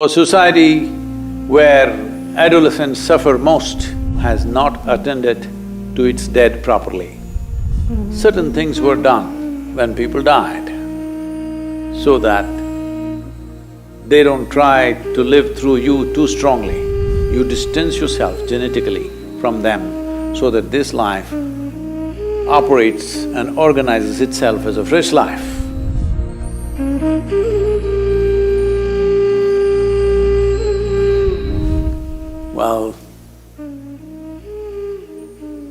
A society where adolescents suffer most has not attended to its dead properly. Certain things were done when people died so that they don't try to live through you too strongly. You distance yourself genetically from them so that this life operates and organizes itself as a fresh life. Well,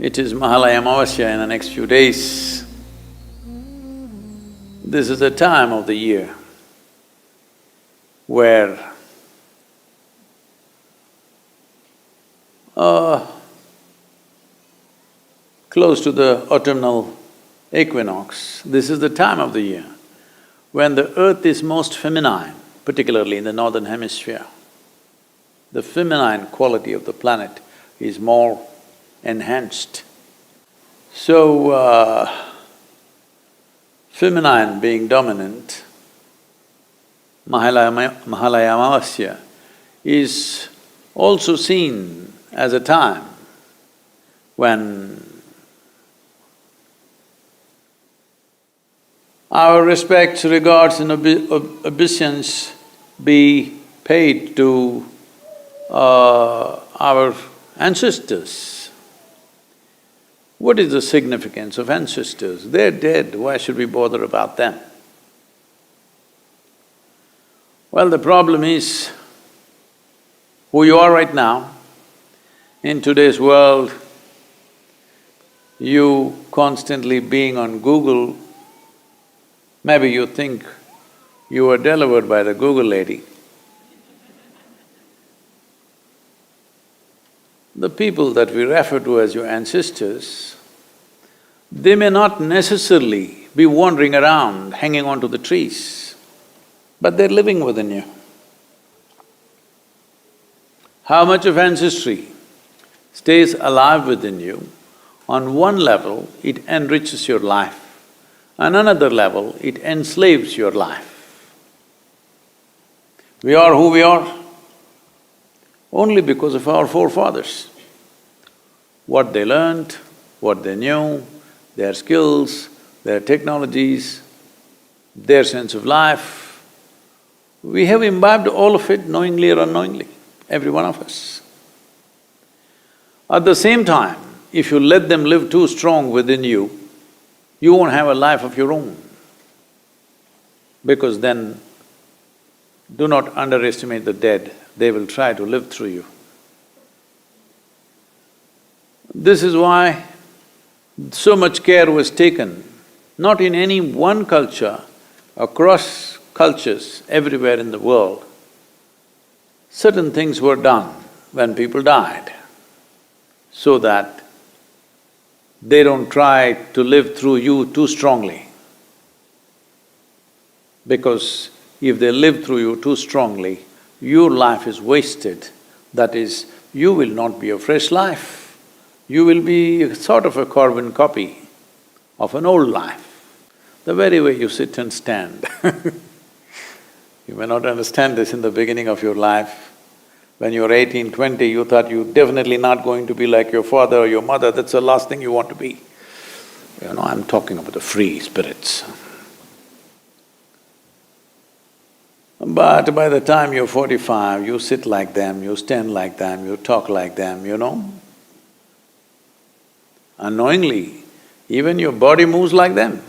it is Mahalaya Amavasya in the next few days. This is a time of the year where close to the autumnal equinox, this is the time of the year when the earth is most feminine, particularly in the northern hemisphere. The feminine quality of the planet is more enhanced. So, feminine being dominant, Mahalaya Amavasya is also seen as a time when our respects, regards and obeisance be paid to our ancestors. What is the significance of ancestors? They're dead, why should we bother about them? Well, the problem is, who you are right now, in today's world, you constantly being on Google, maybe you think you were delivered by the Google lady. The people that we refer to as your ancestors, they may not necessarily be wandering around, hanging on to the trees, but they're living within you. How much of ancestry stays alive within you? On one level, it enriches your life. On another level, it enslaves your life. We are who we are only because of our forefathers. What they learned, what they knew, their skills, their technologies, their sense of life, we have imbibed all of it knowingly or unknowingly, every one of us. At the same time, if you let them live too strong within you, you won't have a life of your own. Because then, do not underestimate the dead, they will try to live through you. This is why so much care was taken, not in any one culture, across cultures everywhere in the world. Certain things were done when people died so that they don't try to live through you too strongly. Because if they live through you too strongly, your life is wasted. That is, you will not be a fresh life. You will be sort of a carbon copy of an old life. The very way you sit and stand You may not understand this in the beginning of your life. When you were 18, 20, you thought you're definitely not going to be like your father or your mother, that's the last thing you want to be. You know, I'm talking about the free spirits. But by the time you're 45, you sit like them, you stand like them, you talk like them, you know. Unknowingly, even your body moves like them.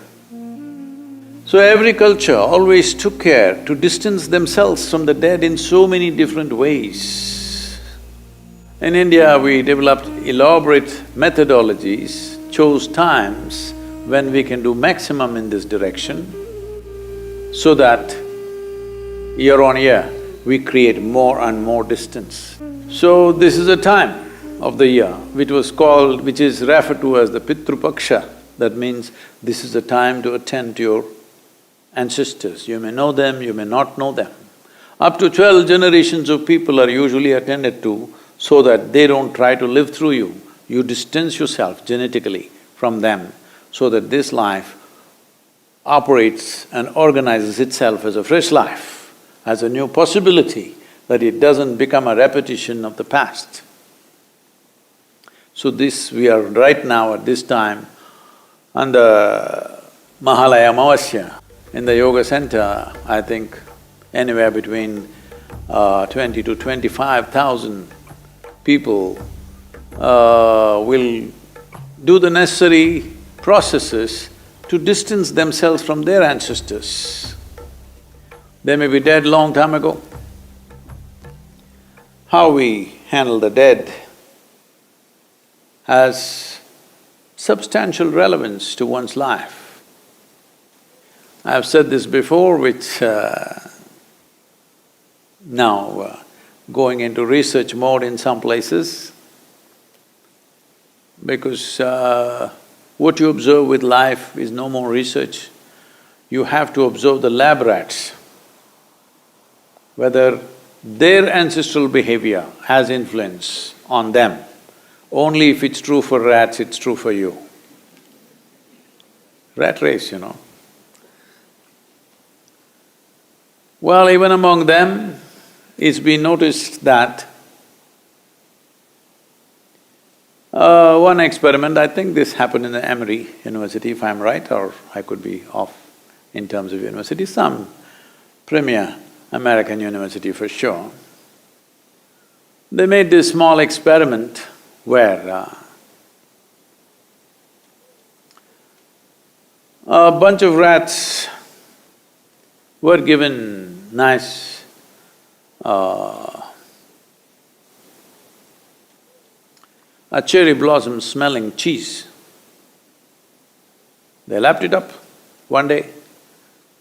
So every culture always took care to distance themselves from the dead in so many different ways. In India, we developed elaborate methodologies, chose times when we can do maximum in this direction, so that year on year, we create more and more distance. So this is a time of the year which is referred to as the Pitru Paksha. That means this is a time to attend to your ancestors. You may know them, you may not know them. Up to 12 generations of people are usually attended to so that they don't try to live through you. You distance yourself genetically from them so that this life operates and organizes itself as a fresh life, as a new possibility, that it doesn't become a repetition of the past. So this, we are right now at this time on the Mahalaya Amavasya in the yoga center, I think anywhere between 20 to 25,000 people will do the necessary processes to distance themselves from their ancestors. They may be dead long time ago. How we handle the dead has substantial relevance to one's life. I've said this before, which now going into research mode in some places, because what you observe with life is no more research. You have to observe the lab rats, whether their ancestral behavior has influence on them. Only if it's true for rats, it's true for you. Rat race, you know. Well, even among them, it's been noticed that one experiment, I think this happened in the Emory University, if I'm right, or I could be off in terms of university, some premier American university for sure. They made this small experiment where a bunch of rats were given nice a cherry blossom smelling cheese. They lapped it up one day.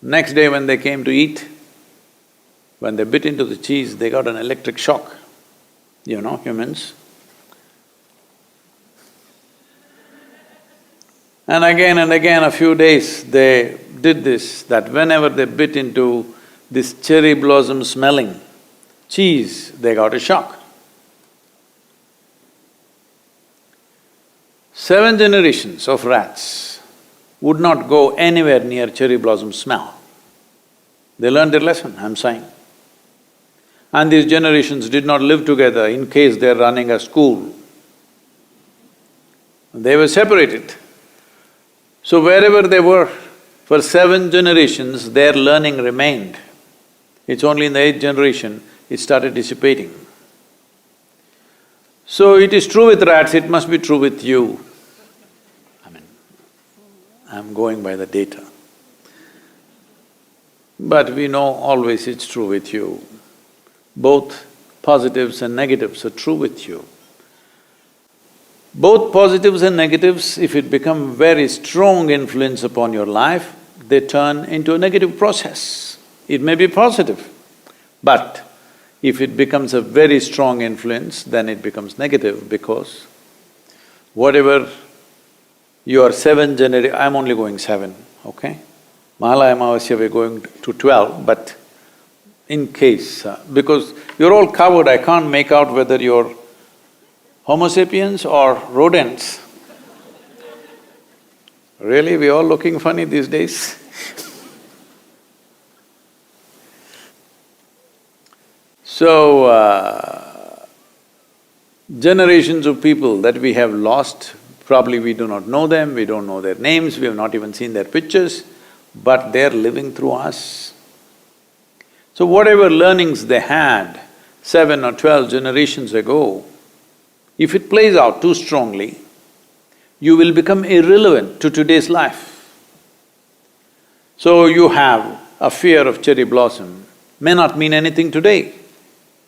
Next day when they came to eat, when they bit into the cheese, they got an electric shock. You know, humans. And again, a few days, they did this, that whenever they bit into this cherry blossom smelling cheese, they got a shock. 7 generations of rats would not go anywhere near cherry blossom smell. They learned their lesson, I'm saying. And these generations did not live together in case they're running a school. They were separated. So wherever they were, for 7 generations, their learning remained. It's only in the 8th generation, it started dissipating. So it is true with rats, it must be true with you. I mean, I'm going by the data. But we know always it's true with you. Both positives and negatives are true with you. Both positives and negatives, if it become very strong influence upon your life, they turn into a negative process. It may be positive, but if it becomes a very strong influence, then it becomes negative because whatever your 7 I'm only going 7, okay? Mahalaya Amavasya we're going to 12, but in case, because you're all covered, I can't make out whether you're Homo sapiens or rodents. Really, we all looking funny these days? So, generations of people that we have lost, probably we do not know them, we don't know their names, we have not even seen their pictures, but they're living through us. So whatever learnings they had 7 or 12 generations ago, if it plays out too strongly, you will become irrelevant to today's life. So you have a fear of cherry blossom, may not mean anything today,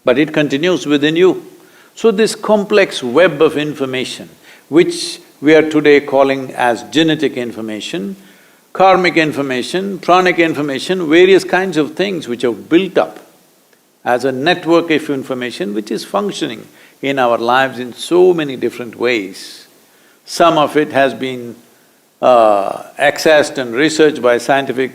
but it continues within you. So this complex web of information, which we are today calling as genetic information, karmic information, pranic information, various kinds of things which have built up as a network of information which is functioning in our lives in so many different ways. Some of it has been accessed and researched by scientific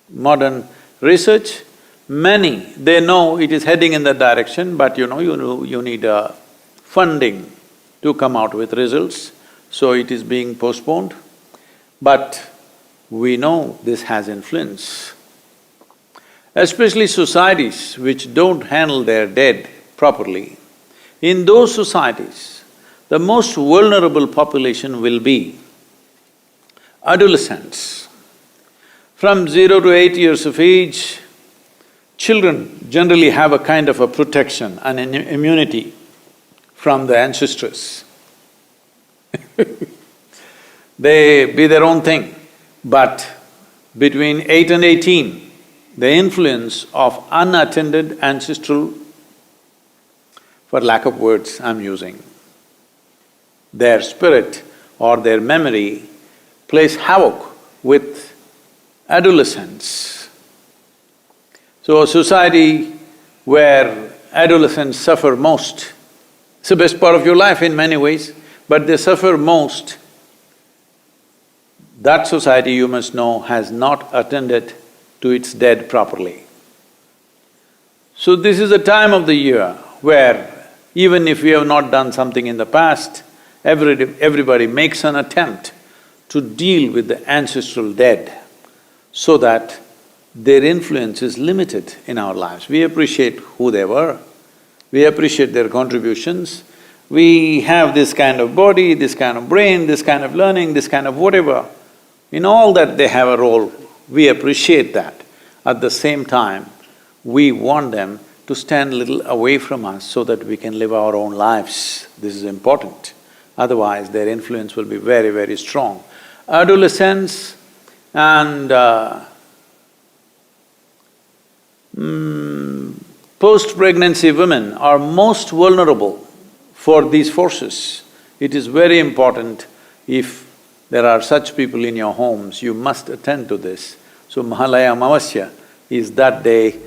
modern research. Many, they know it is heading in that direction, but you need funding to come out with results, so it is being postponed. But we know this has influence. especially societies which don't handle their dead properly. In those societies, the most vulnerable population will be adolescents. From 0 to 8 years of age, children generally have a kind of a protection and an immunity from the ancestors. They be their own thing, but between 8 and 18, the influence of unattended ancestral, for lack of words I'm using, their spirit or their memory plays havoc with adolescents. So a society where adolescents suffer most, it's the best part of your life in many ways, but they suffer most, that society, you must know, has not attended to its dead properly. So this is a time of the year where even if we have not done something in the past, everybody makes an attempt to deal with the ancestral dead so that their influence is limited in our lives. We appreciate who they were, we appreciate their contributions, we have this kind of body, this kind of brain, this kind of learning, this kind of whatever. In all that they have a role, we appreciate that. At the same time, we want them to stand a little away from us so that we can live our own lives. This is important. Otherwise, their influence will be very, very strong. Adolescents and post-pregnancy women are most vulnerable for these forces. It is very important. If there are such people in your homes, you must attend to this. So Mahalaya Amavasya is that day